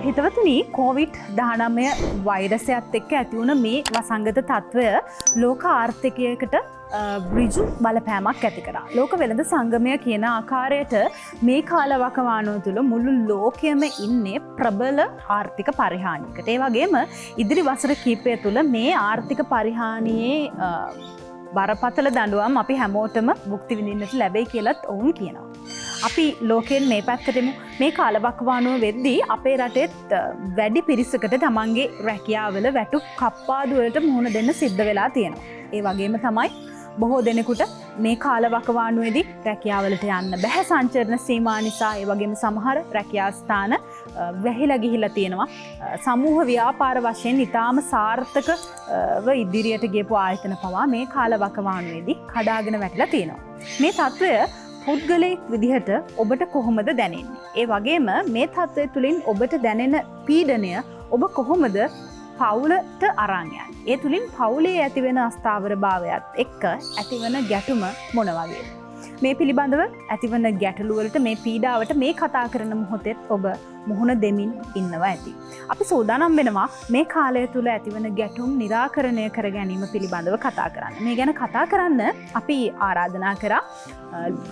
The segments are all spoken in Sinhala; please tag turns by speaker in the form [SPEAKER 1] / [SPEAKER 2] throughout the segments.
[SPEAKER 1] හිතවතුනි COVID-19 වෛරසයත් එක්ක ඇති වුණ මේ වසංගත තත්ත්වය ලෝක ආර්ථිකයකට ඍජු බලපෑමක් ඇති කරා. ලෝක වෙළඳ සංගමය කියන ආකාරයට මේ කාලවකවානුව තුළ මුළු ලෝකයම ඉන්නේ ප්‍රබල ආර්ථික පරිහානියකට. ඒ වගේම ඉදිරි වසර කිහිපය තුළ මේ ආර්ථික පරිහානියේ බරපතල දඬුවම් අපි හැමෝටම භුක්ති විඳින්නට ලැබෙයි කියලත් ඔවුන් කියනවා. අපි ලෝකයෙන් මේ පැත්තටම මේ කාලවකවානුව වෙද්දී අපේ රටෙත් වැඩි පිරිසකට තමන්ගේ රැකියාවල වැටු කප්පාදු වලට මුහුණ දෙන්න සිද්ධ වෙලා තියෙනවා. ඒ වගේම තමයි බොහෝ දෙනෙකුට මේ කාලවකවානුවේදී රැකියාවලට යන්න බැහැ සංචරණ සීමා නිසා. ඒ වගේම සමහර රැකියා ස්ථාන වැහිලා ගිහිලා තියෙනවා. සමූහ ව්‍යාපාර වශයෙන් ඉතාම සාර්ථකව ඉදිරියට ගියපු ආයතන පවා මේ කාලවකවානුවේදී කඩාගෙන වැටිලා තියෙනවා. මේ තත්ත්වය පුද්ගලයෙක් විදිහට ඔබට කොහොමද දැනෙන්නේ? ඒ වගේම මේ තත්ත්වය තුළින් ඔබට දැනෙන පීඩනය ඔබ කොහොමද පවුලට අරන් යන්නේ? ඒ තුළින් පවුලේ ඇතිවෙන අස්ථාවරභාවයත් එක්ක ඇතිවන ගැටුම මොන වගේද? මේ පිළිබඳව ඇතිවන ගැටලු වලට මේ පීඩාවට මේ කතා කරන මොහොතේ ඔබ මුහුණ දෙමින් ඉන්නවා ඇති. අපි සූදානම් වෙනවා මේ කාලය තුල ඇතිවන ගැටුම් निराකරණය කර ගැනීම පිළිබඳව කතා කරන්න. මේ ගැන කතා කරන්න අපි ආරාධනා කරා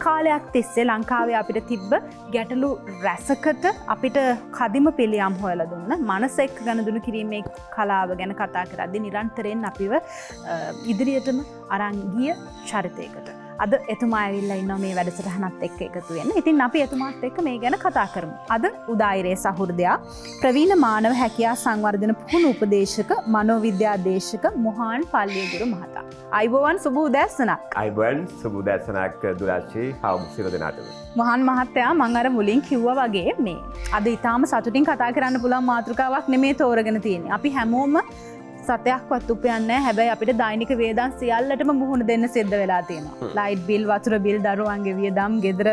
[SPEAKER 1] කාලයක් තිස්සේ ලංකාවේ අපිට තිබ්බ ගැටලු රැසකට අපිට කදිම පිළියම් හොයලා දුන්න මනස එක්ක ගනුදෙනු කිරීමේ කලාව ගැන කතා කරද්දී නිරන්තරයෙන් අපිව ඉදිරියටම අරන් ගිය චරිතයකට. අද එතුමා ඇවිල්ලා ඉන්නවා මේ වැඩසටහනත් එක්ක එකතු වෙන්න. ඉතින් අපි එතුමාත් එක්ක මේ ගැන කතා කරමු. අද උදායිරේ සහෘදයා ප්‍රවීණ මානව හැකියා සංවර්ධන පුහුණු උපදේශක මනෝවිද්‍යා දේශක මොහාන් පල්ලියගුරු මහතා. අයිබෝවන් සුබ උදෑසනක්.
[SPEAKER 2] අයිබෝවන් සුබ උදෑසනක් දුලාචි හවුම් සිර දෙනාටම.
[SPEAKER 1] මොහාන් මහත්තයා මම අර මුලින් කිව්වා වගේ මේ අද ඊටාම සතුටින් කතා කරන්න පුළුවන් මාතෘකාවක් නෙමේ තෝරගෙන තියෙන්නේ. අපි හැමෝම සතයක්වත් උපයන්නේ නැහැ. හැබැයි අපිට දෛනික වියදම් සියල්ලටම මුහුණ දෙන්න සිද්ධ වෙලා තියෙනවා. ලයිට් බිල්, වතුර බිල්, දරුවන්ගේ වියදම්, ගෙදර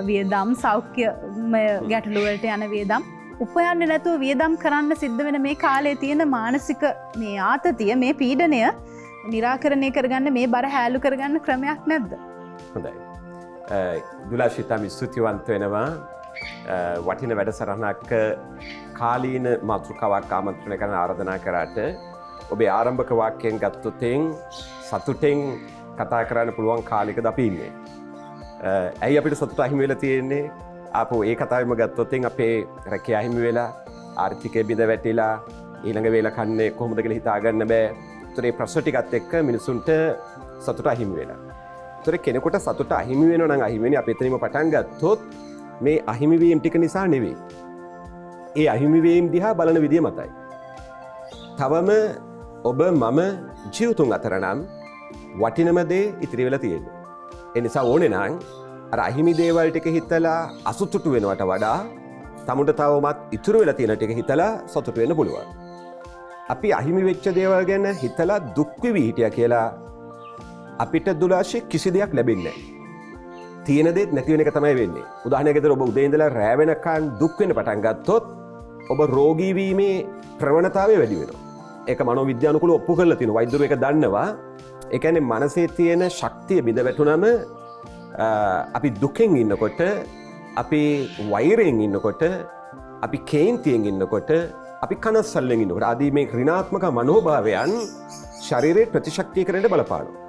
[SPEAKER 1] වියදම්, සෞඛ්‍යමය ගැටලු වලට යන වියදම් උපයන්නේ නැතුව වියදම් කරන්න සිද්ධ වෙන මේ කාලේ තියෙන මානසික මේ ආතතිය, මේ පීඩනය निराකරණය කරගන්න, මේ බර හැලු කරගන්න ක්‍රමයක් නැද්ද?
[SPEAKER 2] හොඳයි. දුලාශිතා ස්තුතිවන්ත වෙනවා. වටින වැඩසටහනක් කාලීන මාතෘකාවක් ආමන්ත්‍රණය කරන ආරාධනා කරාට ඔබේ ආරම්භක වාක්‍යයෙන් ගත්තොතින් සතුටෙන් කතා කරන්න පුළුවන් කාලයකද අපි ඉන්නේ. ඇයි අපිට සතුට අහිමි වෙලා තියෙන්නේ? ආපහු ඒ කතාවෙම ගත්තොතින් අපේ රැකියාව අහිමි වෙලා, ආර්ථිකය බිඳ වැටිලා, ඊළඟ වේල කන්නේ කොහොමද කියලා හිතා ගන්න බෑ. ඒතර මේ ප්‍රශ්න ටිකත් එක්ක මිනිසුන්ට සතුට අහිමි වෙලා. ඒතර කෙනෙකුට සතුට අහිමි වෙනවා නම් අහිමි වෙන්නේ අපි එතනින්ම පටන් ගත්තොත් මේ අහිමි වීම ටික නිසා නෙවෙයි. ඒ අහිමි වීම දිහා බලන විදිය මතයි. තවම ඔබ මම ජීවිතුන් අතර නම් වටිනම දේ ඉතිරි වෙලා තියෙනවා. ඒ නිසා ඕනේ නම් අර අහිමි දේවල් ටික හිතලා අසතුටු වෙනවට වඩා තමුන්ට තවමත් ඉතුරු වෙලා තියෙන ටික හිතලා සතුටු වෙන්න පුළුවන්. අපි අහිමි වෙච්ච දේවල් ගැන හිතලා දුක් වෙවි හිටියා කියලා අපිට දුලාශේ කිසි දෙයක් ලැබෙන්නේ නැහැ. තියෙන දේත් නැති වෙන එක තමයි වෙන්නේ. උදාහරණයක් විදිහට ඔබ උදේ ඉඳලා රැ වෙනකන් දුක් වෙන්න පටන් ගත්තොත් ඔබ රෝගී වීමේ ප්‍රවණතාවය වැඩි වෙනවා. ඒක මනෝවිද්‍යානුකූලව ඔප්පු කරලා තියෙනවා. වෛද්‍යවරු ඒක දන්නවා. ඒ කියන්නේ මනසේ තියෙන ශක්තිය බිඳ වැටුනම අපි දුකෙන් ඉන්නකොට, අපි වෛරයෙන් ඉන්නකොට, අපි කේන්තියෙන් ඉන්නකොට, අපි කනස්සල්ලෙන් ඉන්නකොට ආදී මේ ඍණාත්මක මනෝභාවයන් ශරීරයේ ප්‍රතිශක්තියකරණයට බලපානවා.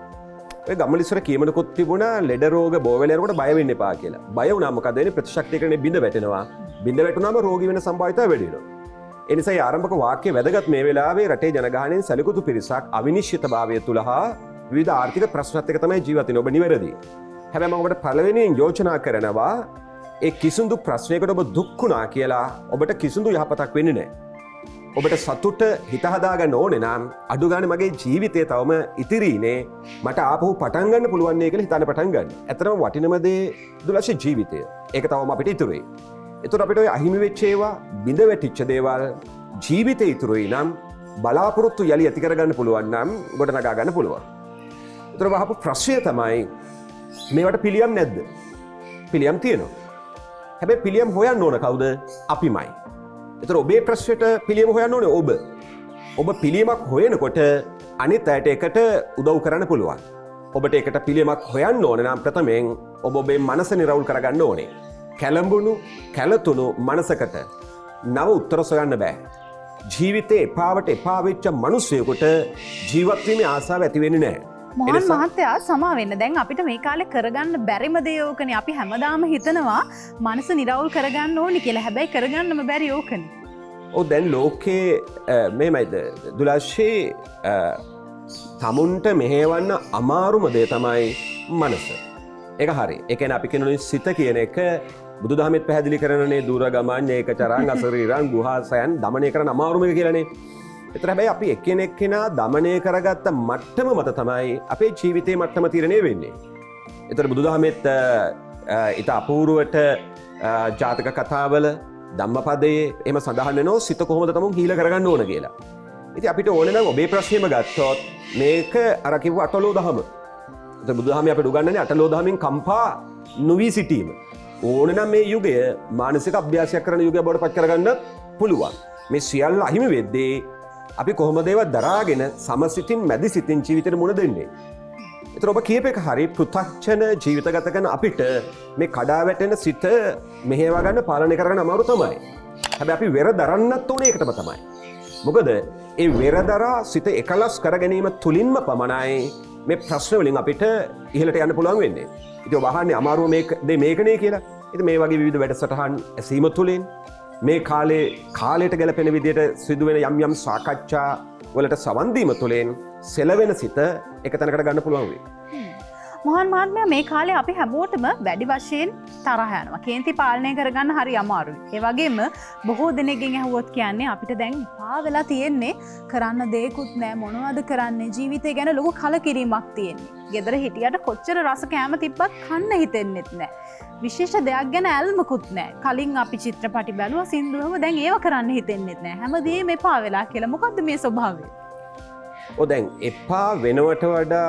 [SPEAKER 2] ඔය ගම්මලිස්සර කියමනකුත් තිබුණා ලෙඩ රෝග බෝ වෙලා යනකොට බය වෙන්න එපා කියලා. බය වුණා මොකද වෙන්නේ? ප්‍රතිශක්තියකරණය බිඳ වැටෙනවා. බිඳ වැටුනම රෝගී වෙන සම්භාවිතය වැඩි වෙනවා. ඒ නිසා මේ ආරම්භක වාක්‍ය වැදගත් මේ වෙලාවේ රටේ ජනගහනයෙන් සැලකුතු පිරිසක් අවිනිශ්චිතභාවය තුල හා විවිධ ආර්ථික ප්‍රශ්නත් එක්ක තමයි ජීවත් වෙන්නේ. ඔබ නිවැරදි. හැබැයි මම ඔබට පළවෙනියෙන් යෝජනා කරනවා ඒ කිසිදු ප්‍රශ්නයකට ඔබ දුක් වුණා කියලා ඔබට කිසිදු යහපතක් වෙන්නේ නැහැ. ඔබට සතුට හිත හදාගන්න ඕනේ නම් අඩු ගානේ මගේ ජීවිතේ තවම ඉතිරිනේ මට ආපහු පටන් ගන්න පුළුවන් නේ කියලා හිතන්න පටන් ගන්න. ඇත්තටම වටිනම දේ දුලශ ජීවිතය. ඒක තවම අපිට ඉතුරුයි. ඒතර අපිට ඔය අහිමි වෙච්ච ඒවා, බිඳ වැටිච්ච දේවල් ජීවිතේ ඉතුරුයි නම් බලාපොරොත්තු යලි ඇති කරගන්න පුළුවන් නම් ගොඩ නගා ගන්න පුළුවන්. ඒතර වහපු ප්‍රශ්නය තමයි මේවට පිළියම් නැද්ද? පිළියම් තියෙනවා. හැබැයි පිළියම් හොයන්න ඕන කවුද? අපිමයි. ඒතර ඔබේ ප්‍රශ්නෙට පිළියම හොයන්න ඕනේ ඔබ. ඔබ පිළියමක් හොයනකොට අනිත් අයට එකට උදව් කරන්න පුළුවන්. ඔබට එකට පිළියමක් හොයන්න ඕන නම් ප්‍රථමයෙන් ඔබ ඔබේ මනස නිරවුල් කරගන්න ඕනේ. කැළඹුණු කැළතුණු මනසකට නව උත්තර සොයන්න බෑ. ජීවිතේ එපාවට එපා වෙච්ච මිනිස්සෙකුට ජීවත් වීමේ ආසාව ඇති වෙන්නේ නැහැ.
[SPEAKER 1] මොහන් මහත්තයා සමා වෙන්න දැන් අපිට මේ කාලේ කරගන්න බැරිම දේ ඕකනේ. අපි හැමදාම හිතනවා මනස නිරවුල් කරගන්න ඕනි කියලා. හැබැයි කරගන්නම බැරි ඕකනේ.
[SPEAKER 2] ඔව් දැන් ලෝකේ මේමයිද දුලාශේ තමුන්ට මෙහෙවන්න අමාරුම දේ තමයි මනස. ඒක හරි. ඒ කියන්නේ අපි කියනනේ සිත කියන එක බුදුදහමෙත් පැහැදිලි කරනනේ දුර ගමන් ඒකචරං අසරීරං ගුහාසයන් দমনය කරන අමාරුම එක කියලානේ. ඒතර හැබැයි අපි එක්කෙනෙක්කෙනා দমনය කරගත්ත මට්ටම මත තමයි අපේ ජීවිතේ මට්ටම තීරණය වෙන්නේ. ඒතර බුදුදහමෙත් ඊට අපූර්වට ජාතක කතාවල ධම්මපදයේ එහෙම සඳහන් වෙනවා සිත කොහොමද තමුන් හීල කරගන්න ඕන කියලා. ඉතින් අපිට ඕනේ නම් ඔබේ ප්‍රශ්නේම ගත්තොත් මේක අර කිව්ව අටලෝ දහම. ඒතර බුදුදහමේ අපිට උගන්වන්නේ අටලෝ දහමින් කම්පා නොවි සිටීම. ඕන නම් මේ යුගය මානසික අභ්‍යාසයක් කරන යුගයක් බවට පත් කරගන්න පුළුවන්. මේ සියල්ල අහිමි වෙද්දී අපි කොහොමද ඒවා දරාගෙන සමසිතින් මැදි සිතින් ජීවිතේට මුණ දෙන්නේ? ඒතර ඔබ කියපේක හරි පෘථග්ජන ජීවිත ගත කරන අපිට මේ කඩා වැටෙන සිත මෙහෙවා ගන්න පාලනය කරගන්න අමාරු තමයි. හැබැයි අපි වෙර දරන්නත් ඕනේ ඒකටම තමයි. මොකද ඒ වෙරදරා සිත එකලස් කර ගැනීම තුලින්ම පමණයි මේ ප්‍රශ්න වලින් අපිට ඉහළට යන්න පුළුවන් වෙන්නේ. ඉතින් ඔබ අහන්නේ අමාරුව මේකනේ කියලා. ඉතින් මේ වගේ විවිධ වැඩසටහන් ඇසීම තුලින් මේ කාලයට ගැලපෙන විදිහට සිදුවෙන යම් සාකච්ඡා වලට සවන් දීම තුළින් සෙලවෙන සිත එක තැනකට ගන්න පුළුවන් වෙයි.
[SPEAKER 1] මොහන් මහත්මයා මේ කාලේ අපි හැමෝටම වැඩි වශයෙන් තරහ යනවා. කේන්ති පාලනය කරගන්න හරි අමාරුයි. ඒ වගේම බොහෝ දෙනෙක්ගෙන් ඇහුවොත් කියන්නේ අපිට දැන් පා වෙලා තියෙන්නේ කරන්න දෙයක්වත් නැහැ මොනවද කරන්නේ ජීවිතය ගැන ලොකු කලකිරීමක් තියෙන්නේ. ගෙදර හිටියට කොච්චර රස කෑම තිබ්බත් කන්න හිතෙන්නෙත් නැහැ. විශේෂ දෙයක් ගැන ඇල්මකුත් නැහැ. කලින් අපි චිත්‍රපටි බැලුවා සින්දුවම දැන් ඒව කරන්න හිතෙන්නෙත් නැහැ. හැමදේම එපා වෙලා කියලා. මොකද්ද මේ ස්වභාවය?
[SPEAKER 2] දැන් එපා වෙනවට වඩා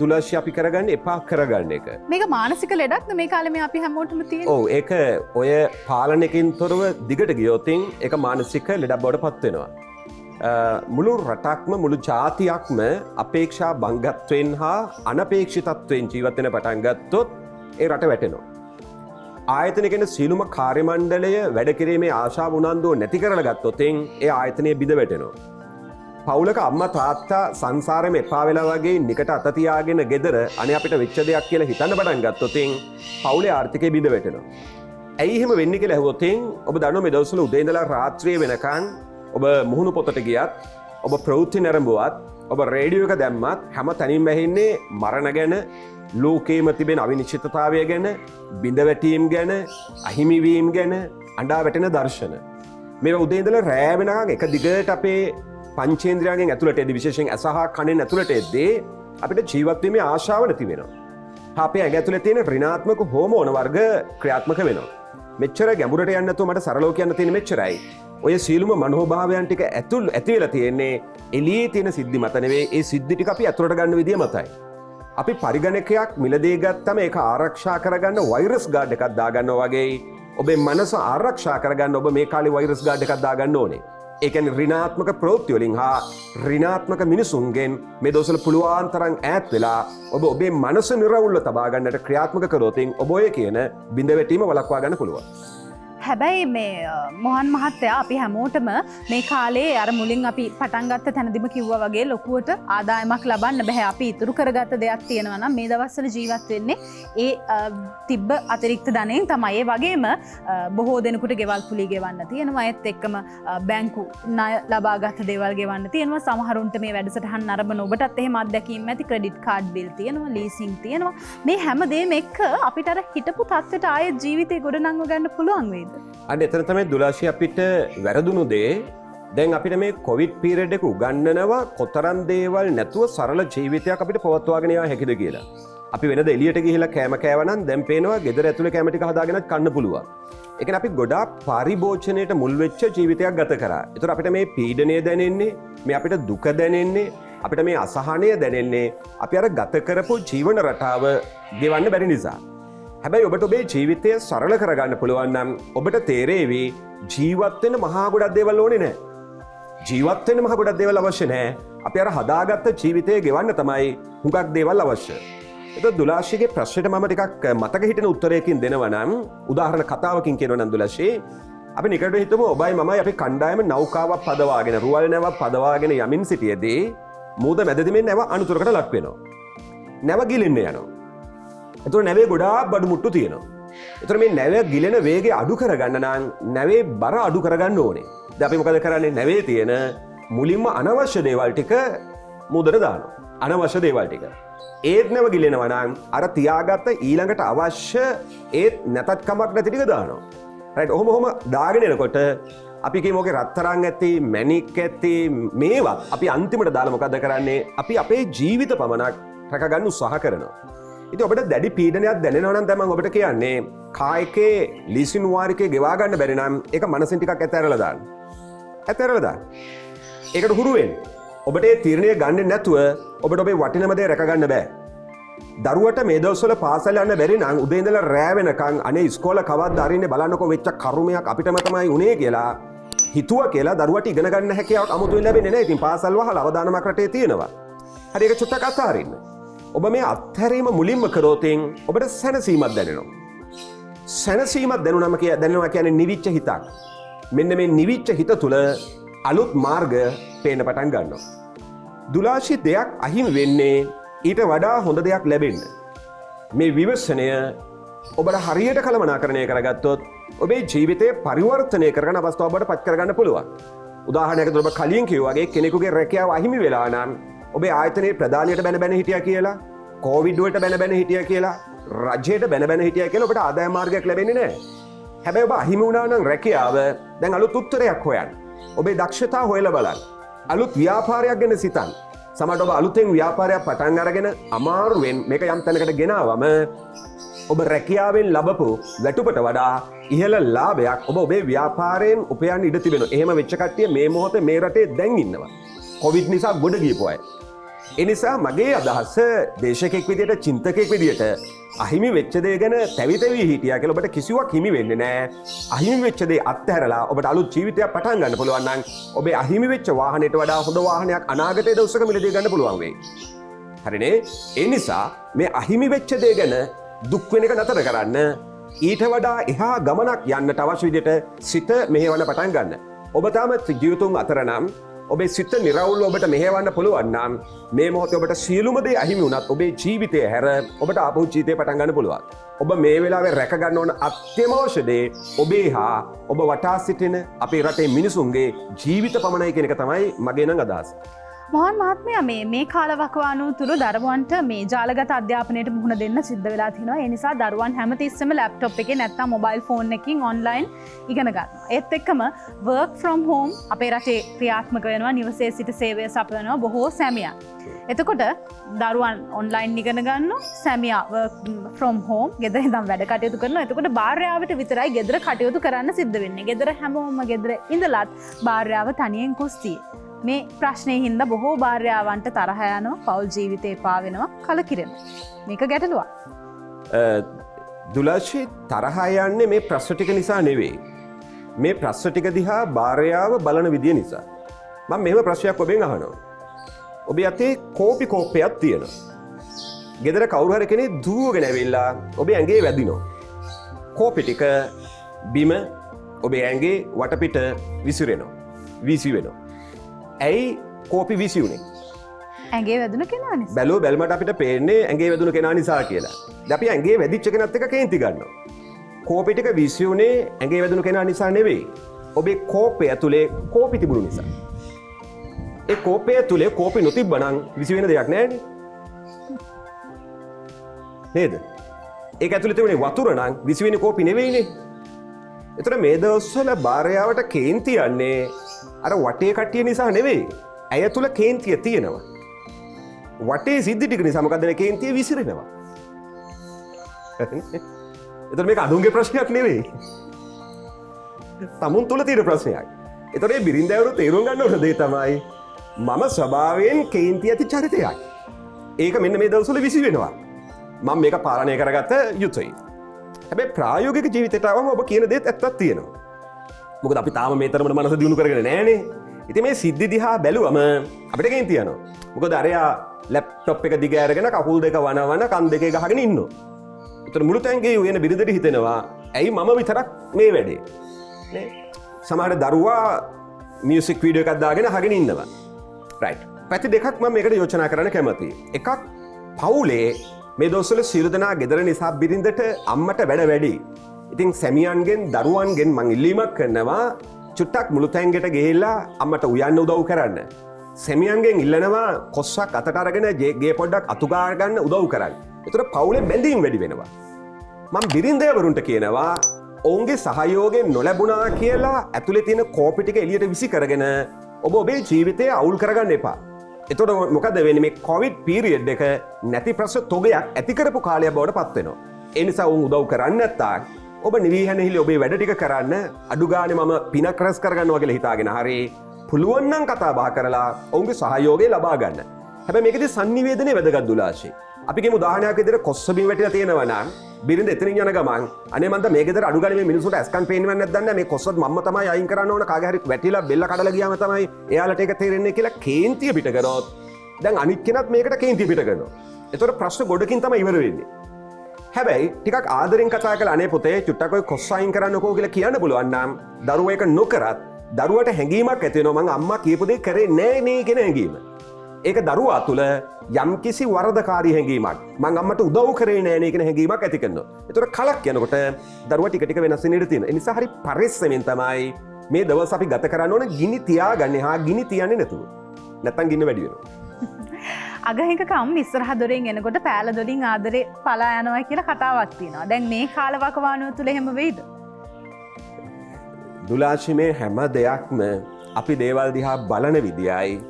[SPEAKER 2] දුලාශය අපි කරගන්න එපා කරගන්න එක.
[SPEAKER 1] මේක මානසික ලෙඩක්ද මේ කාලේ මේ අපි හැමෝටම තියෙන?
[SPEAKER 2] ඔව් ඒක ඔය පාලනයකින් තොරව දිගට ගියොතින් ඒක මානසික ලෙඩක් බවට පත් වෙනවා. මුළු රටක්ම මුළු ජාතියක්ම අපේක්ෂා බංගත්වයෙන් හා අනපේක්ෂිතත්වයෙන් ජීවත් වෙන පටන් ගත්තොත් ඒ රට වැටෙනවා. ආයතන කියන සීලුම කාර්ය මණ්ඩලය වැඩ කිරීමේ ආශාව උනන්දුව නැති කරලා ගත්තොත් ඒ ආයතනය බිඳ වැටෙනවා. පවුලක අම්මා තාත්තා සංසාරෙම එපා වෙලා වගේ නිකට අත තියාගෙන ගෙදර අනේ අපිට වෙච්ච දෙයක් කියලා හිතන්න පටන් ගත්තොත් පවුලේ ආර්ථිකය බිඳ වැටෙනවා. ඇයි එහෙම වෙන්නේ කියලා ඇහුවොත් ඔබ දන්නවා මේ දවස්වල උදේ ඉඳලා රාත්‍රිය වෙනකන් ඔබ මුහුණු පොතට ගියත් ඔබ ප්‍රවෘත්ති නැරඹුවත් ඔබ රේඩියෝ එක දැම්මත් හැම තැනින්ම ඇහෙන්නේ මරණ ගැන ලෝකේම තිබෙන අවිනිශ්චිතතාවය ගැන බිඳවැටීම් ගැන අහිමිවීම් ගැන අඬා වැටෙන දර්ශන. මේවා උදේ ඉඳලා රෑ වෙනකන් එක දිගට අපේ පංචේන්ද්‍රයන්ගෙන් ඇතුළට එද්දී විශේෂයෙන් ඇස හා කනෙන් ඇතුළට එද්දී අපිට ජීවත් වීමේ ආශාව නැති වෙනවා. අපේ ඇඟ ඇතුළේ තියෙන ඍණාත්මක හෝමෝන වර්ග ක්‍රියාත්මක වෙනවා. මෙච්චර ගැඹුරට යන්න නැතුව මට සරලව කියන්න තියෙන මෙච්චරයි. ඔය සීලුම මනෝභාවයන් ටික ඇති වෙලා තියෙන්නේ එළියේ තියෙන සිද්ධි මත නෙවෙයි. ඒ සිද්ධි ටික අපි ඇතුළට ගන්න විදිය මතයි. අපි පරිගණකයක් මිලදී ගත්තම ඒක ආරක්ෂා කරගන්න වෛරස් ගාඩ් එකක් දාගන්නවා වගේ ඔබේ මනස ආරක්ෂා කරගන්න ඔබ මේ කාලේ වෛරස් ගාඩ් එකක් දාගන්න ඕනේ. ඒ කියන්නේ ඍණාත්මක ප්‍රවෘත්ති වලින් හා ඍණාත්මක මිනිසුන්ගෙන් මේ දවස්වල පුළුවන් තරම් ඈත් වෙලා ඔබ ඔබේ මනස නිරවුල්ව තබා ගන්නට ක්‍රියාත්මක කරොත් ඔබ ඔය කියන බිඳ වැටීම වළක්වා ගන්න පුළුවන්.
[SPEAKER 1] හැබැයි මේ මොහන් මහත්තයා අපි හැමෝටම මේ කාලේ අර මුලින් අපි පටන් ගත්ත තැනදිම කිව්වා වගේ ලොකුවට ආදායමක් ලබන්න බෑ. අපි ඉතුරු කරගත්ත දෙයක් තියෙනවා නම් මේ දවස්වල ජීවත් වෙන්නේ ඒ තිබ්බ අතිරික්ත ධනෙන් තමයි. ඒ වගේම බොහෝ දෙනෙකුට ගෙවල් කුලී ගෙවන්න තියෙනවා. ඒත් එක්කම බැංකු ණය ලබාගත් දේවල් ගෙවන්න තියෙනවා. සමහරුන්ට මේ වැඩසටහන් නරඹන ඔබටත් එහෙම අත්දැකීම් ඇති. ක්‍රෙඩිට් කාඩ් බිල් තියෙනවා, ලීසින් තියෙනවා. මේ හැමදේම එක්ක අපිට අර හිටපු තත්ත්වයට ආයෙත් ජීවිතේ ගොඩනංව ගන්න පුළුවන් වේද?
[SPEAKER 2] අන්න එතන තමයි දුලාශය අපිට වැරදුණු දේ. දැන් අපිට මේ කොවිඩ් පීරියඩ් එක උගන්වනවා කොතරම් දේවල් නැතුව සරල ජීවිතයක් අපිට පවත්වාගෙන යන්න හැකිද කියලා. අපි වෙනද එළියට ගිහිල්ලා කෑම කෑවනම් දැන් පේනවා ගෙදර ඇතුලේ කෑම ටික හදාගෙනත් කන්න පුළුවන්. ඒ කියන්නේ අපි ගොඩාක් පරිභෝජනයට මුල් වෙච්ච ජීවිතයක් ගත කරා. ඒතර අපිට මේ පීඩනය දැනෙන්නේ, මේ අපිට දුක දැනෙන්නේ, අපිට මේ අසහනය දැනෙන්නේ අපි අර ගත කරපු ජීවන රටාව ගෙවන්න බැරි නිසා. හැබැයි ඔබට ඔබේ ජීවිතය සරල කරගන්න පුළුවන් නම් ඔබට තේරේවි ජීවත් වෙන්න මහා ගොඩක් දේවල් ඕනේ නැහැ. ජීවත් වෙන්න මහ ගොඩක් දේවල් අවශ්‍ය නැහැ. අපි අර හදාගත්ත ජීවිතය ගෙවන්න තමයි හුඟක් දේවල් අවශ්‍ය. එතකොට දුලාශිගේ ප්‍රශ්නෙට මම ටිකක් මතක හිටින උත්තරයකින් දෙනවා නම් උදාහරණ කතාවකින් කියනවා නම් දුලාශි අපි නිකඩ හිතමු ඔබයි මමයි අපි කණ්ඩායම නෞකාවක් පදවාගෙන රුවල් නැවක් පදවාගෙන යමින් සිටියේදී මූද මැදදී මේ නැව අනුතරකට ලක් වෙනවා. නැව ගිලින්න යනවා. එතකොට නැවේ ගොඩාක් බඩු මුට්ටු තියෙනවා. එතකොට මේ නැව ගිලෙන වේගය අඩු කරගන්න නම් නැවේ බර අඩු කරගන්න ඕනේ. දැන් අපි මොකද කරන්නේ? නැවේ තියෙන මුලින්ම අනවශ්‍ය දේවල් ටික මූදට දානවා. අනවශ්‍ය දේවල් ටික. ඒත් නැව ගිලෙනවා නම් අර තියාගත්ත ඊළඟට අවශ්‍ය ඒත් නැතත් කමක් නැති ටික දානවා. රයිට් ඔහොම දාගෙන එනකොට අපි කියමු ඔකේ රත්තරන් ඇති මැණික් ඇති මේවත් අපි අන්තිමට දාලා මොකද කරන්නේ? අපි අපේ ජීවිත පමණක් රැකගන්න උත්සාහ කරනවා. ඉතින් ඔබට දැඩි පීඩනයක් දැනෙනවා නම් තමයි ඔබට කියන්නේ කායිකේ ලීසින් වාරිකේ ගෙවා ගන්න බැරි නම් ඒක මනසින් ටිකක් ඇතැරලා දාන්න. ඇතැරලා දාන්න. ඒකට හුරු වෙන්න. ඔබට ඒ තීරණය ගන්න නැතුව ඔබට ඔබේ වටිනම දේ රැක ගන්න බෑ. දරුවට මේ දවස්වල පාසල යන්න බැරි නම් උදේ ඉඳලා රෑ වෙනකන් අනේ ඉස්කෝලේ කවද්ද අරින්නේ බලන්නකෝ වෙච්ච කරුමයක් අපිටම තමයි උනේ කියලා හිතුවා කියලා දරුවට ඉගෙන ගන්න හැකියාවක් අමුතුවෙන් ලැබෙන්නේ නැහැ. ඉතින් පාසල් වහලා අවදානමක් රටේ තියෙනවා. හරි ඒක චුට්ටක් අත්හරින්න. ඔබ මේ අත්හැරීම මුලින්ම කරොත් ඔබට සැනසීමක් දැනෙනවා. සැනසීමක් දැනෙනවා කියන්නේ නිවිච්ච හිතක්. මෙන්න මේ නිවිච්ච හිත තුළ අලුත් මාර්ග පේන්න පටන් ගන්නවා. දුලාශි දෙයක් අහිමි වෙන්නේ ඊට වඩා හොඳ දෙයක් ලැබෙන්න. මේ විවසනය ඔබට හරියට කළමනාකරණය කරගත්තොත් ඔබේ ජීවිතය පරිවර්තනය කරගන්න අවස්ථාව ඔබට පත් කරගන්න පුළුවන්. උදාහරණයකට ඔබ කලින් කිව්වා වගේ කෙනෙකුගේ රැකියාව අහිමි වෙලා නම් ඔබේ ආයතනයේ ප්‍රධානියට බැන හිටියා කියලා, කොවිඩ් වලට බැන හිටියා කියලා, රජයට බැන හිටියා කියලා ඔබට ආදාය මාර්ගයක් ලැබෙන්නේ නැහැ. හැබැයි ඔබ අහිමි වුණා නම් රැකියාව දැන් අලුත් උත්තරයක් හොයන්න. ඔබේ දක්ෂතා හොයලා බලන්න. අලුත් ව්‍යාපාරයක් ගැන සිතන්න. සමහරවිට ඔබ අලුතෙන් ව්‍යාපාරයක් පටන් අරගෙන අමාරුවෙන් මේක යම් තැනකට ගෙනාවම ඔබ රැකියාවෙන් ලබපු වැටුපට වඩා ඉහළ ලාභයක් ඔබ ඔබේ ව්‍යාපාරයෙන් උපයන්න ඉඩ තිබෙනවා. එහෙම වෙච්ච කට්ටිය මේ මොහොතේ මේ රටේ දැන් ඉන්නවා. කොවිඩ් නිසා ගොඩ ගියපු අය. ඒ නිසා මගේ අදහස දේශකෙක් විදියට චින්තකෙක් විදියට අහිමි වෙච්ච දේ ගැන තැවි හිටියා කියලා ඔබට කිසිවක් හිමි වෙන්නේ නැහැ. අහිමි වෙච්ච දේ අත්හැරලා ඔබට අලුත් ජීවිතයක් පටන් ගන්න පුළුවන් නම් ඔබේ අහිමි වෙච්ච වාහනයට වඩා හොඳ වාහනයක් අනාගතයේ දවසක මිලදී ගන්න පුළුවන් වෙයි. හරිනේ? ඒ නිසා මේ අහිමි වෙච්ච දේ ගැන දුක් වෙන එක නතර කරන්න. ඊට වඩා එහා ගමනක් යන්නට අවශ්‍ය විදිහට සිත මෙහෙවන්න පටන් ගන්න. ඔබ තාම ජීවිතුන් අතර නම් ඔබේ සිත නිරවුල්ව ඔබට මෙහෙවන්න පුළුවන් නම් මේ මොහොතේ ඔබට සියලුම දේ අහිමි වුණත් ඔබේ ජීවිතය හැර ඔබට ආපහු ජීවිතේ පටන් ගන්න පුළුවන්. ඔබ මේ වෙලාවේ රැක ගන්න ඕන අත්‍යවශ්‍ය දේ ඔබේ හා ඔබ වටා සිටින අපේ රටේ මිනිසුන්ගේ ජීවිත පමණයි කියන එක තමයි මගේ නම් අදහස.
[SPEAKER 1] මොහන් මහත්මයා මේ කාලවකවානුව තුළ දරුවන්ට මේ ජාලගත අධ්‍යාපනයට මුහුණ දෙන්න සිද්ධ වෙලා තියෙනවා. ඒ නිසා දරුවන් හැමතිස්සෙම ලැප්ටොප් එකේ නැත්නම් මොබයිල් ෆෝන් එකකින් ඔන්ලයින් ඉගෙන ගන්නවා. ඒත් එක්කම work from home අපේ රටේ ක්‍රියාත්මක වෙනවා. නිවසේ සිට සේවය සපයනවා බොහෝ සැමියන්. එතකොට දරුවන් ඔන්ලයින් ඉගෙන ගන්නවා. සැමියා work from home ගෙදර ඉඳන් වැඩ කටයුතු කරනවා. එතකොට භාර්යාවට විතරයි ගෙදර කටයුතු කරන්න සිද්ධ වෙන්නේ. ගෙදර හැමෝම ගෙදර ඉඳලත් භාර්යාව තනියෙන් කුස්සිය. මේ ප්‍රශ්නය හින්දා බොහෝ භාර්යාවන්ට තරහ යනවා, පෞල් ජීවිතේ පාවෙනවා, කලකිරෙනවා. මේක ගැටලුවක්.
[SPEAKER 2] දුලාශි තරහ යන්නේ මේ ප්‍රශ්න ටික නිසා නෙවෙයි. මේ ප්‍රශ්න ටික දිහා භාර්යාව බලන විදිය නිසා. මම මෙහෙම ප්‍රශ්නයක් ඔබෙන් අහනවා. ඔබේ අතේ කෝපි කෝප්පයක් තියෙනවා. ගෙදර කවුරු හරි කෙනෙක් දුවගෙන ඇවිල්ලා ඔබේ ඇඟේ වැදිනවා. කෝපි ටික බිම ඔබේ ඇඟේ වටපිට විසිරෙනවා. වීසි වෙනවා. ඇයි කෝපි විසි වුණේ?
[SPEAKER 1] ඇඟේ වැදුණු කෙනා නිසා.
[SPEAKER 2] බැලුව බැලමට අපිට පේන්නේ ඇඟේ වැදුණු කෙනා නිසා කියලා. දැන් අපි ඇඟේ වැදිච්ච කෙනත් එක්ක කේන්ති ගන්නවා. කෝපි ටික විසි වුණේ ඇඟේ වැදුණු කෙනා නිසා නෙවෙයි. ඔබේ කෝපය ඇතුලේ කෝපි තිබුණු නිසා. ඒ කෝපය ඇතුලේ කෝපි නොතිබ්බනම් විසි වෙන දෙයක් නැහැනේ. නේද? ඒක ඇතුලේ තිබුණේ වතුර නම් විසි වෙන කෝපි නෙවෙයිනේ. ඒතර මේ දවස්වල භාර්යාවට කේන්ති යන්නේ අර වටේ කට්ටිය නිසා නෙවෙයි. ඇය තුල කේන්තිය තියෙනවා. වටේ සිද්ධි ටික නිසා මොකද මේ කේන්තිය විසිරෙනවා. එතකොට මේක අඳුන්ගේ ප්‍රශ්නයක් නෙවෙයි. තමුන් තුල තියෙන ප්‍රශ්නයක්. එතකොට මේ බිරින්දෑවරු තේරුම් ගන්න ඕන දේ තමයි මම ස්වභාවයෙන් කේන්ති ඇති චරිතයක්. ඒක මෙන්න මේ දවස්වල විසි වෙනවා. මම මේක පාලනය කරගත්ත යුතුයි. හැබැයි ප්‍රායෝගික ජීවිතයට આવම ඔබ කියන දේත් ඇත්තක් තියෙනවා. මොකද අපි තාම මේ තරමට මනස දියුණු කරගෙන නැහනේ. ඉතින් මේ සිද්ධි දිහා බැලුවම අපිට ගෙන් තියනවා. මොකද අරයා ලැප්ටොප් එක දිග අරගෙන කකුල් දෙක වනවන කන් දෙකේ ගහගෙන ඉන්නවා. ඒතර මුළු තැන්ගේ උයන බිරිඳට හිතෙනවා ඇයි මම විතරක් මේ වැඩේ. නේ? සමහර දරුවා මියුසික් වීඩියෝ එකක් දාගෙන අහගෙන ඉන්නවා. රයිට්. පැති දෙකක් මම මේකට යෝජනා කරන්න කැමතියි. එකක් පවුලේ මේ දවස්වල සියලු දෙනා ගෙදර නිසා බිරිඳට අම්මට වැඩ වැඩි. ඉතින් සැමියන්ගෙන් දරුවන්ගෙන් මං ඉල්ලීමක් කරනවා චුට්ටක් මුළු තැන්ගෙට ගිහිල්ලා අම්මට උයන්න උදව් කරන්න. සැමියන්ගෙන් ඉල්ලනවා කොස්සක් අතට අරගෙන ගේ පොඩ්ඩක් අතුගා ගන්න උදව් කරන්න. ඒතර පවුලේ බැඳීම් වැඩි වෙනවා. මම බිරිඳවරුන්ට කියනවා ඔවුන්ගේ සහයෝගයෙන් නොලැබුණා කියලා ඇතුලේ තියෙන කෝපි ටික එළියට විසි කරගෙන ඔබ ඔබේ ජීවිතය අවුල් කරගන්න එපා. එතකොට මොකද වෙන්නේ මේ කොවිඩ් පීරියඩ් එක නැති ප්‍රශ්න තොගයක් ඇති කරපු කාලයක් බවට පත් වෙනවා. ඒ නිසා උන් උදව් කරන්නේ නැත්නම් ඔබ නිවිහැනෙහිලි ඔබේ වැඩ ටික කරන්න අඩු ගානේ මම පිනක් රැස් කරගන්නවා කියලා හිතාගෙන හරි පුළුවන් නම් කතා බහ කරලා ඔවුන්ගේ සහයෝගය ලබා ගන්න. හැබැයි මේකදී sannivedanaye වැදගත් දුලාශේ. අපි කියමු උදාහරණයක් විදිහට කොස්සබින් වැටිලා තියෙනවා නම් බිරිඳ එතනින් යන ගමන් අනේ මන්ද මේ ගෙදර අඩු ගානේ මේ මිනිස්සුන්ට ඇස්කන් පේන්නවත් නැද්ද මේ කොස්සත් මම්ම තමයි අයින් කරන්න ඕන කාගේ හරි වැටිලා බෙල්ල කඩලා ගියාම තමයි එයාලට ඒක තේරෙන්නේ කියලා කේන්තිය පිට කරනොත් දැන් අනිත් කෙනත් මේකට කේන්තිය පිට කරනවා. ඒතකොට ප්‍රශ්න ගොඩකින් තමයි ඉවර වෙන්නේ. හැබැයි ටිකක් ආදරෙන් කතා කරලා අනේ පුතේ චුට්ටක් ඔය කොස්ස අයින් කරන්නකෝ කියලා කියන්න පුළුවන් නම් දරුවා ඒක නොකරත් දරුවට හැඟීමක් ඇති වෙනවා මං අම්මා කියපු දේ කරේ නෑ නේ කියන හැඟීම. ඒක දරුවා තුළ යම්කිසි වරදකාරී හැඟීමක් මං අම්මට උදව් කරේ නෑ නේ කියන හැඟීමක් ඇති කරනවා. ඒතකොට කලක් යනකොට දරුවා ටික ටික වෙනස් වෙන්න ඉඩ තියෙනවා. ඒ නිසා හරි පරිස්සමෙන් තමයි මේ දවස් අපි ගත කරන්න ඕන ගිනි තියාගන්නේ හා ගිනි තියන්නේ නැතුව. නැත්තම් ගින්න වැඩි වෙනවා.
[SPEAKER 1] අගහිකකම් ඉස්සරහ දොරෙන් එනකොට පෑල දොලින් ආදරේ පලා යනවා කියලා කතාවක් තියෙනවා. දැන් මේ කාලවකවානුව තුළ එහෙම වෙයිද?
[SPEAKER 2] දුලාශි මේ හැම දෙයක්ම අපි දේවල් දිහා බලන විදියයි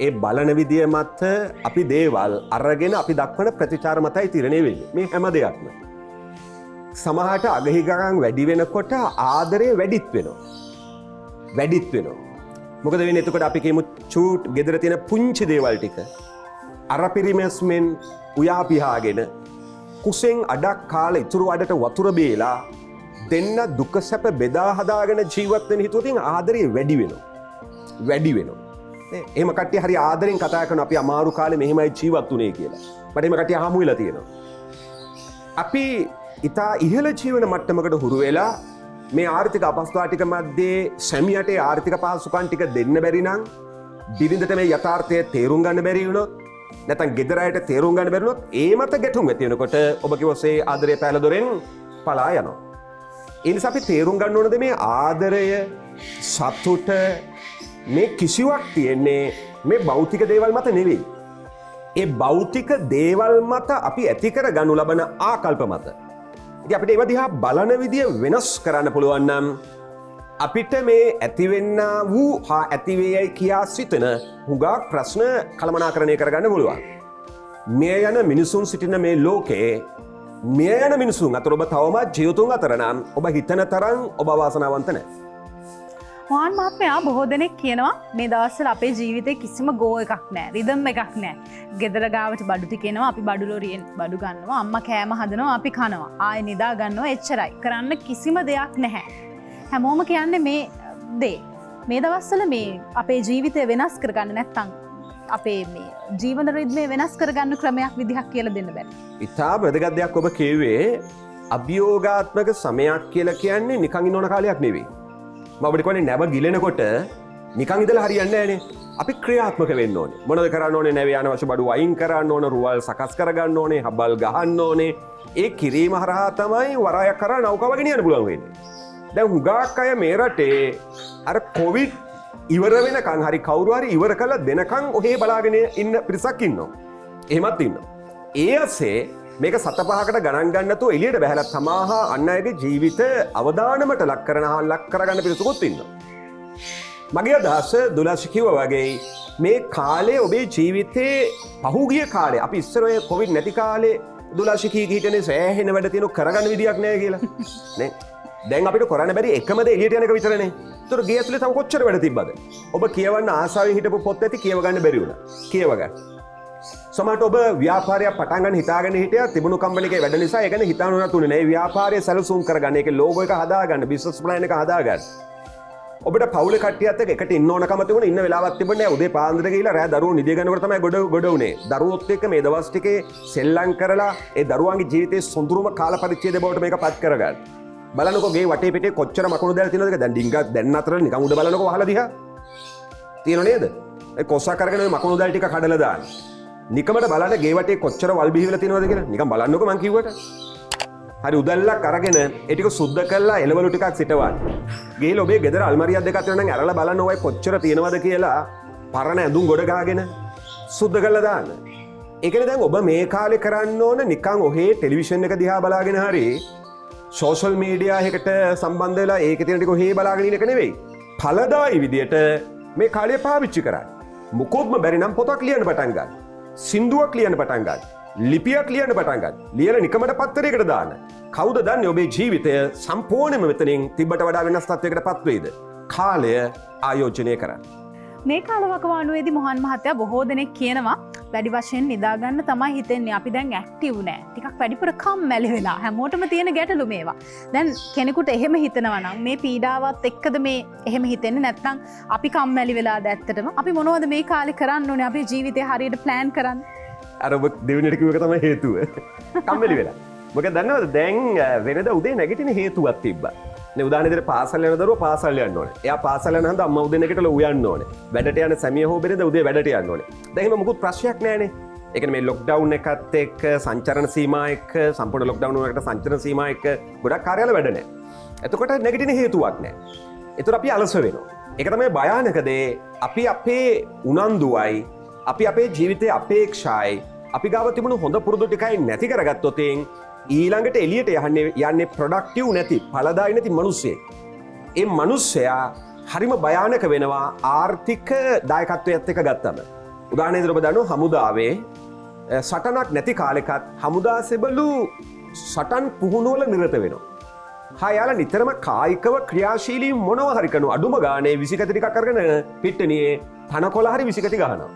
[SPEAKER 2] ඒ බලන විදිය මත අපි දේවල් අරගෙන අපි දක්වන ප්‍රතිචාර මතයි තීරණය වෙන්නේ. මේ හැම දෙයක්ම. සමහරට අගහිකකම් වැඩි වෙනකොට ආදරේ වැඩිත් වෙනවා. වැඩිත් වෙනවා. මොකද වෙන්නේ එතකොට අපි කියමු චූට් ගෙදර තියෙන පුංචි දේවල් ටික අර පිරිමැස්මෙන් උයා පිහාගෙන කුසෙන් අඩක් කාලා ඉතුරු අඩට වතුර බේලා දෙන්න දුක සැප බෙදා හදාගෙන ජීවත් වෙන හිතුවොත් ආදරේ වැඩි වෙනවා. වැඩි වෙනවා. එහෙම කට්ටිය හරි ආදරෙන් කතා කරන අපි අමාරු කාලේ මෙහෙමයි ජීවත් වුනේ කියලා. මට එහෙම කට්ටිය හමු වෙලා තියෙනවා. අපි ඊටා ඉහළ ජීවන මට්ටමකට හුරු වෙලා මේ ආර්ථික අපහසුතාව ටික මැද්දේ සැමියට ආර්ථික පහසුකම් ටික දෙන්න බැරි නම් බිරිඳට මේ යථාර්ථය තේරුම් ගන්න බැරි වුණොත් නැත්නම් ගෙදර අයට තේරුම් ගන්න බැරි වුණොත් ඒ මත ගැටුම් ඇති වෙනකොට ඔබ කිව්වසේ ආදරය පෑල දොරෙන් පලා යනවා. ඒ නිසා අපි තේරුම් ගන්න ඕනද මේ ආදරය සතුට මේ කිසිවක් තියෙන්නේ මේ භෞතික දේවල් මත නෙවෙයි. ඒ භෞතික දේවල් මත අපි ඇති කර ගනු ලබන ආකල්ප මත. ඉතින් අපිට ඒව දිහා බලන විදිය වෙනස් කරන්න පුළුවන් නම් අපිට මේ ඇතිවෙන්න වූ හා ඇතිවේයයි කියා සිතන හුඟක් ප්‍රශ්න කළමනාකරණය කරගන්න පුළුවන්. මේ යන මිනිසුන් සිටින මේ ලෝකයේ මේ යන මිනිසුන් අතර ඔබ තවමත් ජීවතුන් අතර නම් ඔබ හිතන තරම් ඔබ වාසනාවන්ත නැහැ.
[SPEAKER 1] මොහන් මහත්මයා බොහෝ දෙනෙක් කියනවා මේ දවස්වල අපේ ජීවිතේ කිසිම ගෝ එකක් නැහැ, රිදම් එකක් නැහැ. ගෙදර ගාවට බඩු ටිකේනවා අපි බඩු ලෝරියෙන් බඩු ගන්නවා, අම්මා කෑම හදනවා අපි කනවා, ආයෙ නිදා ගන්නවා එච්චරයි. කරන්න කිසිම දෙයක් නැහැ. හැමෝම කියන්නේ මේ දේ. මේ දවස්වල මේ අපේ ජීවිතය වෙනස් කරගන්න නැත්නම් අපේ මේ ජීවන රිද්මය වෙනස් කරගන්න ක්‍රමයක් විදිහක් කියලා දෙන්න බැහැ.
[SPEAKER 2] ඉතා වැදගත් දෙයක් ඔබ කියුවේ අභියෝගාත්මක සමයක් කියලා කියන්නේ නිකන් ඉන්න ඕන කාලයක් නෙවෙයි. මම ඔබට කියන්නේ නැව ගිලෙනකොට නිකන් ඉඳලා හරියන්නේ නැහනේ. අපි ක්‍රියාත්මක වෙන්න ඕනේ. මොනවද කරන්න ඕනේ? නැවේ අනවශ්‍ය බඩු වයින් කරන්න ඕනේ, රුවල් සකස් කරගන්න ඕනේ, හබල් ගහන්න ඕනේ. ඒ කිරීම හරහා තමයි වරායක් කරා නෞකාව ගෙනියන්න පුළුවන් වෙන්නේ. දැන් හුඟක් අය මේ රටේ අර කොවිඩ් ඉවර වෙනකන් හරි කවුරු හරි ඉවර කළා දෙනකන් ඔහේ බලාගෙන ඉන්න පිරිසක් ඉන්නවා. එහෙමත් ඉන්නවා. ඒ ඇසේ මේක 7-5කට ගණන් ගන්න නැතුව එළියට බහැලා තමා අන් අයගේ ජීවිත අවදානමට ලක් කරගන්න පිරිසකුත් ඉන්නවා. මගේ අදහස දුලාශි කිව්වා වගේ මේ කාලේ ඔබේ ජීවිතේ පහුගිය කාලේ අපි ඉස්සර ඔය කොවිඩ් නැති කාලේ දුලාශි කී හිටනේ සෑහෙන වැඩ තියෙන කරගන්න විදියක් නැහැ කියලා. නේ? දැන් අපිට කරන්න බැරි එකම දේ එළියට යන එක විතරනේ. ඒතර ගේ ඇතුලේ තව කොච්චර වැඩ තිබ්බද? ඔබ කියවන්න ආසාවෙන් හිටපු පොත් ඇති කියව ගන්න බැරි වුණා. කියව ගන්න. සමහරට ඔබ ව්‍යාපාරයක් පටන් ගන්න හිතාගෙන හිටියා තිබුණු කම්පැනි එකේ වැඩ නිසා ඒක හිතානුණත් උනේ නැහැ. ව්‍යාපාරය සැලසුම් කරගන්න, ඒකේ ලෝගෝ එක හදාගන්න, බිස්නස් ප්ලෑන් එක හදාගන්න. ඔබට පවුල කට්ටියත් එක්ක එකට ඉන්න ඕනකම තිබුණා ඉන්න වෙලාවක් තිබුණේ නැහැ උදේ පාන්දර ගිහිලා රෑ දරුවෝ නිදි ගන්නකොට තමයි ගොඩ උනේ දරුවොත් එක්ක මේ දවස් ටිකේ සෙල්ලම් කරලා ඒ දරුවන්ගේ ජීවිතයේ සොඳුරුම කාල පරිච්ඡේදය බවට මේක පත් කරගන්න බලන්නකෝ ගේ වටේ පිටේ කොච්චර මකුණු දැල් තියෙනවද දැන් ඩිංගක් දැන් අතර නිකන් උඩ බලන්නකෝ වහලා දිහා තියෙනව නේද ඒ කොස්සා කරගෙන මේ මකුණු දැල් ටික කඩලා දාන්න නිකමට බලන්න ගේ වටේ කොච්චර වල් බිහිවිලා තියෙනවද කියලා නිකන් බලන්නකෝ මං කිව්වට හරි උදැල්ලක් අරගෙන ඒ ටික සුද්ධ කරලා එළවලු ටිකක් සිටවන්න. ගිහලා ඔබේ ගෙදර අල්මාරියක් දෙකක් තියෙනවා නම් අරලා බලන්න ඔය කොච්චර තියෙනවද කියලා පරණ ඇඳුම් ගොඩ ගහගෙන සුද්ධ කරලා දාන්න. ඒ කියන්නේ දැන් ඔබ මේ කාලේ කරන්න ඕන නිකන් ඔහේ ටෙලිවිෂන් එක දිහා බලාගෙන හරි සෝෂල් මීඩියා එකකට සම්බන්ධ වෙලා ඒකේ තියෙන ටික ඔහේ බලාගෙන ඉන්න එක නෙවෙයි. ඵලදායි විදියට මේ කාලය පාවිච්චි කරන්න. මුකොත්ම බැරි නම් පොතක් ලියන්න පටන් ගන්න. සින්දුවක් ලියන්න පටන් ගන්න. ලිපියක් ලියන්න පටන් ගන්න. ලියලා නිකමට පත්තරයකට දාන්න. කවුද දන්නේ ඔබේ ජීවිතය සම්පූර්ණයෙන්ම මෙතනින් තිබ්බට වඩා වෙනස් තත්වයකට පත් වෙයිද? කාලය ආයෝජනය කරන්න.
[SPEAKER 1] මේ කාලවකවානුවේදී මොහන් මහත්තයා බොහෝ දෙනෙක් කියනවා වැඩි වශයෙන් නිදාගන්න තමයි හිතෙන්නේ. අපි දැන් ඇක්ටිව් නෑ. ටිකක් වැඩිපුර කම්මැලි වෙලා. හැමෝටම තියෙන ගැටලු මේවා. දැන් කෙනෙකුට එහෙම හිතනවා නම් මේ පීඩාවත් එක්කද මේ එහෙම හිතෙන්නේ නැත්නම් අපි කම්මැලි වෙලාද ඇත්තටම? අපි මොනවද මේ කාලේ කරන්න ඕනේ අපේ ජීවිතය හරියට ප්ලෑන් කරන්න?
[SPEAKER 2] අර ඔබ දෙවෙනිට කිව්ව එක තමයි හේතුව. කම්මැලි වෙලා. මොකද දන්නවද දැන් වෙනදා උදේ නැගිටින හේතුවක් තිබ්බා. නේ උදාහරණ විදිහට පාසල් යන දරුවා පාසල් යන්න ඕනේ. එයා පාසල් යන හන්ද අම්මා උදේ නැගිටලා උයන්න ඕනේ. වැඩට යන සැමිය හෝ බෙරේද උදේ වැඩට යන්න ඕනේ. දැන් එහෙම මොකුත් ප්‍රශ්නයක් නැහැනේ. ඒ කියන්නේ මේ ලොක්ඩවුන් එකත් එක්ක සංචරණ සීමා එක්ක සම්පූර්ණ ලොක්ඩවුන් එකකට සංචරණ සීමා එක්ක ගොඩක් කාර්යාල වැඩ නැහැ. එතකොට නැගිටින හේතුවක් නැහැ. ඒතර අපි අලස වෙනවා. ඒක තමයි භයානක දේ. අපි අපේ උනන්දුවයි අපි අපේ ජීවිතයේ අපේක්ෂායි අපි ගාව තිබුණු හොඳ පුරුදු ටිකයි නැති කරගත්තොත් ඊළඟට එළියට යන්නේ ප්‍රොඩක්ටිව් නැති ඵලදායි නැති මිනිස්සෙක්. ඒ මිනිස්සයා හරිම භයානක වෙනවා ආර්ථික දායකත්වයත් එක්ක ගත්තම. උදාහරණයක් ඔබ දන්නවා හමුදාවේ සටනක් නැති කාලෙකත් හමුදා සෙබළු සටන් පුහුණුවල නිරත වෙනවා. යාලා නිතරම කායිකව ක්‍රියාශීලී මොනවා හරි කරනවා. අඩුම ගානේ විසිකති ටිකක් අරගෙන පිට්ටනියේ තනකොළ හරි විසිකති ගහනවා.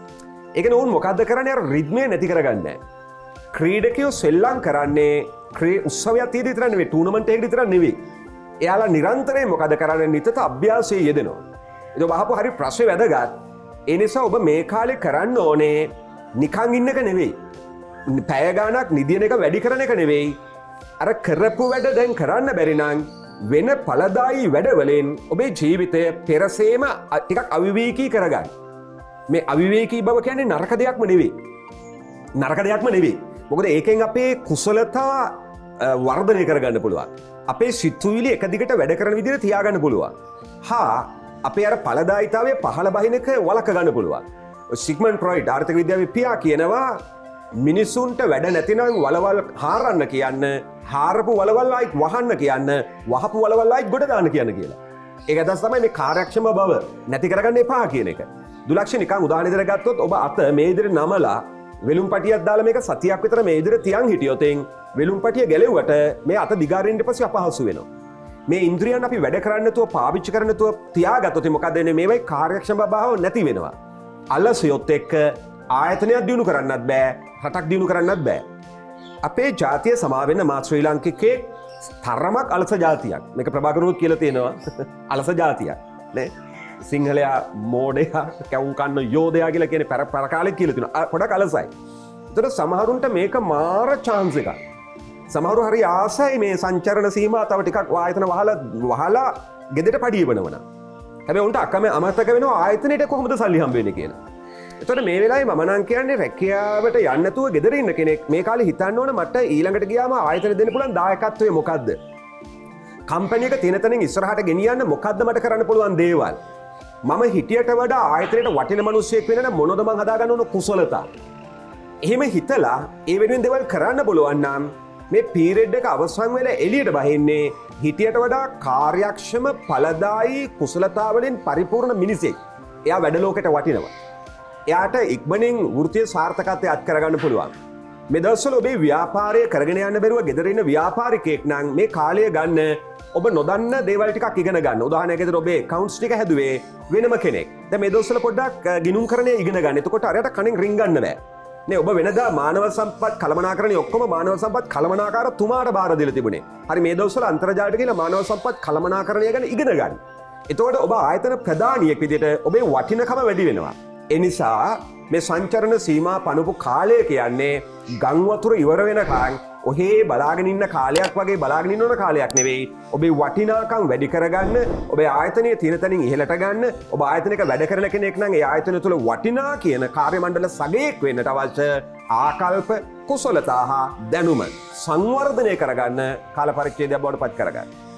[SPEAKER 2] ඒක නෝන් මොකද්ද කරන්නේ? අර රිද්මය නැති කරගන්නේ. ක්‍රීඩකයෝ සෙල්ලම් කරන්නේ උත්සවයක් තියදී විතර නෙවෙයි, ටූර්නමන්ට් එකකට විතර නෙවෙයි. එයාලා නිරන්තරයෙන් මොකද කරන්නේ? නිතර අභ්‍යාසයේ යෙදෙනවා. ඒක බහපු හරි ප්‍රශ්නේ වැදගත්. ඒ නිසා ඔබ මේ කාලේ කරන්න ඕනේ නිකන් ඉන්න එක නෙවෙයි. පැය ගාණක් නිදින එක වැඩි කරන එක නෙවෙයි. අර කරපු වැඩ දැන් කරන්න බැරි නම් වෙන ඵලදායී වැඩවලින් ඔබේ ජීවිතය පෙරසේම ටිකක් අවිවේකී කරගන්න. මේ අවිවේකී බව කියන්නේ නරක දෙයක්ම නෙවෙයි. නරක දෙයක්ම නෙවෙයි. මොකද ඒකෙන් අපේ කුසලතා වර්ධනය කරගන්න පුළුවන්. අපේ සිතුවිලි එක දිගට වැඩ කරන විදිහට තියාගන්න පුළුවන්. අපේ අර ඵලදායීතාවයේ පහළ බහින එක වළක්ව ගන්න පුළුවන්. සිග්මන්ඩ් ෆ්‍රොයිඩ් ආර්ථික විද්‍යාවේ පියා කියනවා මිනිසුන්ට වැඩ නැතිනම් වලවල් හාරන්න කියන්න, හාරපු වලවල් ආයිත් වහන්න කියන්න, වහපු වලවල් ආයිත් ගොඩ දාන්න කියන්න කියලා. ඒක අදහස් තමයි මේ කාර්යක්ෂම බව නැති කරගන්න එපා කියන එක. දුලක්ෂ නිකන් උදාහරණයක් ගත්තොත් ඔබ අත මේ විදිහට නමලා වෙලුම් පටියක් දාලා මේක සතියක් විතර මේ විදිහට තියන් හිටියොත් වෙලුම් පටිය ගැලෙව්වට මේ අත දිගාරින්න ඊට පස්සේ අපහසු වෙනවා. මේ ඉන්ද්‍රියන් අපි වැඩ කරන්න නැතුව පාවිච්චි කරන්න නැතුව තියාගත්තොත් මොකද වෙන්නේ? මේවයි කාර්යක්ෂම බව නැති වෙනවා. අලසියොත් එක්ක ආයතනයක් දිනු කරන්නත් බෑ, රටක් දිනු කරන්නත් බෑ. අපේ ජාතිය සමාවෙන්න මා ශ්‍රී ලාංකිකේ තරමක් අලස ජාතියක්. මේක ප්‍රභාකරනුත් කියලා තියෙනවා. අලස ජාතියක් නේ. සිංහලයා මෝඩයා කැවුම් කන්න යෝධයා කියලා කියන පරකාලෙත් කියලා තියෙනවා. පොඩක් අලසයි. ඒතර සමහරුන්ට මේක මාර chance එකක්. සමහරු හරි ආසයි මේ සංචරණ සීමා තව ටිකක් ආයතන වහලා ගෙදරට පඩිය වෙනවන. හැබැයි උන්ට අකම අමතක වෙනවා ආයතනෙට කොහොමද සල්ලි හම්බ වෙන්නේ කියලා. එතකොට මේ වෙලාවේ මම නම් කියන්නේ රැකියාවට යන්න නැතුව ගෙදර ඉන්න කෙනෙක් මේ කාලේ හිතන්න ඕන මට ඊළඟට ගියාම ආයතන දෙන්න පුළුවන් දායකත්වය මොකද්ද? කම්පැනි එක තියෙන තැනින් ඉස්සරහට ගෙනියන්න මොකද්ද මට කරන්න පුළුවන් දේවල්? මම හිටියට වඩා ආයතනයට වටින මිනිස්සෙක් වෙන්න මොනවද මං හදාගන්න ඕන කුසලතා? එහෙම හිතලා ඒ වෙනුවෙන් දේවල් කරන්න බලවන් නම් මේ පීරියඩ් එක අවසන් වෙලා එළියට බහින්නේ හිටියට වඩා කාර්යක්ෂම ඵලදායී කුසලතාවලින් පරිපූර්ණ මිනිසෙක්. එයා වැඩ ලෝකෙට වටිනවා. එයාට ඉක්මනින් වෘත්තීය සාර්ථකත්වය අත් කරගන්න පුළුවන්. මේ දවස්වල ඔබේ ව්‍යාපාරය කරගෙන යන්න බැරුව ගෙදර ඉන්න ව්‍යාපාරිකයෙක් නම් මේ කාලය ගන්න ඔබ නොදන්න දේවල් ටිකක් ඉගෙන ගන්න. උදාහරණයක් විදිහට ඔබේ accounts ටික හැදුවේ වෙනම කෙනෙක්. දැන් මේ දවස්වල පොඩ්ඩක් ගිණුම් කරණය ඉගෙන ගන්න. එතකොට අරයට කණෙන් රින් ගන්න බෑ. නේ ඔබ වෙනදා මානව සම්පත් කළමනාකරණය ඔක්කොම මානව සම්පත් කළමනාකාර තුමාට බාර දීලා තිබුණේ. හරි මේ දවස්වල අන්තර්ජාලයට ගිහලා මානව සම්පත් කළමනාකරණය ගැන ඉගෙන ගන්න. එතකොට ඔබ ආයතන ප්‍රධානියෙක් විදිහට ඔබේ වටිනකම වැඩි වෙනවා. ඒ නිසා මේ සංචරණ සීමා පනපු කාලය කියන්නේ ගංවතුර ඉවර වෙනකන් ඔහේ බලාගෙන ඉන්න කාලයක් වගේ බලාගෙන ඉන්න ඕන කාලයක් නෙවෙයි. ඔබේ වටිනාකම් වැඩි කරගන්න, ඔබේ ආයතනයේ තියෙන තැනින් ඉහළට ගන්න, ඔබ ආයතනයක වැඩ කරන කෙනෙක් නම් ඒ ආයතනය තුළ වටිනා කියන කාර්ය මණ්ඩල සගයෙක් වෙන්නට අවශ්‍ය ආකල්ප, කුසලතා හා දැනුම සංවර්ධනය කරගන්න කාල පරිච්ඡේදයක් බවට පත් කරගන්න.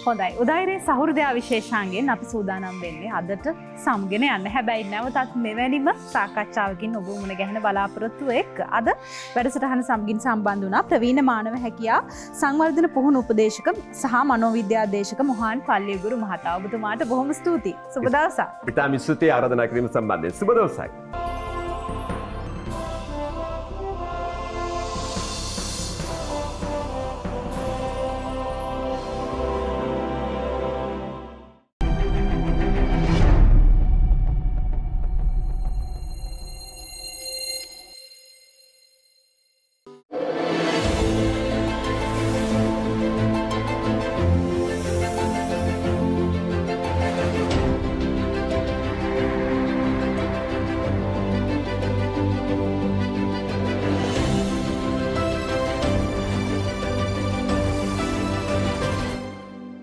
[SPEAKER 1] හොඳයි. උදයිරේ සහෘදයා විශේෂාංගයෙන් අපි සූදානම් වෙන්නේ අදට සම්ගෙන යන්න. හැබැයි නැවතත් මෙවැනිම සාකච්ඡාවකින් ඔබ මුණ ගැහෙන බලාපොරොත්තුව එක්ක අද වැඩසටහන සමගින් සම්බන්ධ වුණා ප්‍රවීණ මානව හැකියා සංවර්ධන පුහුණු උපදේශක සහ මනෝවිද්‍යාදේශක මොහාන් පල්ලියගුරු මහතා. ඔබතුමාට බොහොම ස්තුතියි. සුබ දවසක්.
[SPEAKER 2] ඉතාම ස්තුතියි ආරාධනා කිරීම සම්බන්ධයෙන්. සුබ දවසක්.